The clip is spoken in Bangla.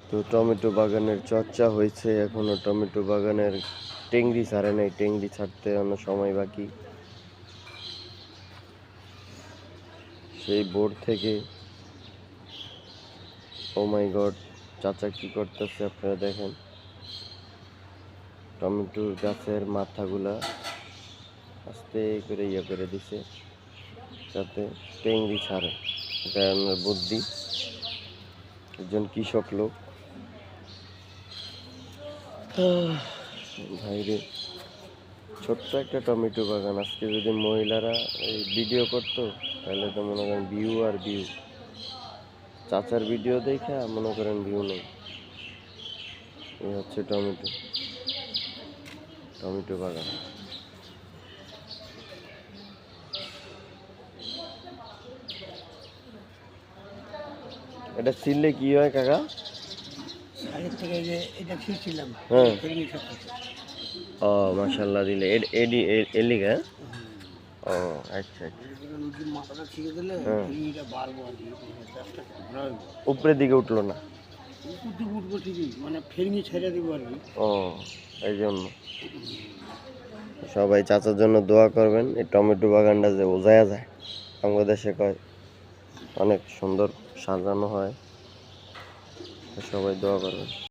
তো টমেটো বাগানের চর্চা হয়েছে, এখনো টমেটো বাগানের টেংরি ছাড়ে নাই, টেংরি ছাড়তে অন্য সময় বাকি। সেই বোর্ড থেকে ও মাই গড, চাচা কি করতেছে আপনারা দেখেন। টমেটোর গাছের মাথাগুলা আস্তে করে করে দিছে যাতে টেংরি ছাড়ে। এটা আমার বুদ্ধি, একজন কৃষক লোক। ভাইরে, ছোট্ট একটা টমেটো বাগান, আজকে যদি মহিলারা এই ভিডিও করতো তাহলে তো মনে করেন ভিউ আর ভিউ। চাচার ভিডিও দেখা মনে করেন ভিউ নেই। এই হচ্ছে টমেটো টমেটো বাগান। এটা ছিললে কি হয় কাকা? আগের থেকে যে এটা ছিঁড়ছিলাম, হ্যাঁ, ফেরিনি সব কিছু। ও মাশাল্লাহ দিলে এডি এলিগা। ও আচ্ছা আচ্ছা। নদীর মাথাটা ছিঁড়ে দিলে হ্যাঁ, ফেরিটা বাড়বো আর কি, রাস্তা ঘোরা হইব। উপরের দিকে উঠলো না। উঠতে উঠবো ঠিকই, মানে ফেরিনি ছেড়ে দেবো আর কি। ও, এই জন্য সবাই চাচার জন্য দোয়া করবেন। এই টমেটো বাগানটা যে বোঝায়া যায়, বাংলাদেশে কয় অনেক সুন্দর সাজানো হয়, সবাই দোয়া করবেন।